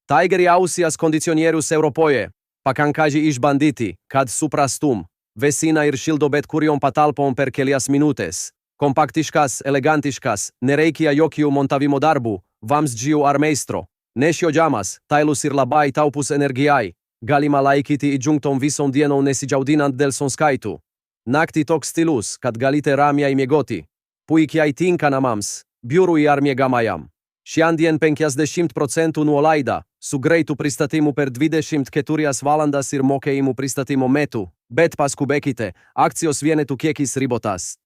Tigeri ausias condicionierus europoje, pakankaji ish banditi, kad suprastum, vesina irshildobet kurion patalpon per kelias minutes, kompaktiškas, elegantiškas, nereikia jokiu montavimo darbu, vams giu armeistro, nešio llamas, tailus irlabai taupus energiai, galima laikiti idjuncton vison dienon nesigiaudinant del sonskaitu. Nakti tok stilus, kad galite ramia i miegoti, puikiai tinkanamams, biuru i armiegamayam. Šiandien 50% nuolaida, su greitu pristatimu per 20 keturias valandas ir mokeimu pristatimo metu, bet pas kubekite, akcios vienetu kiekis ribotas.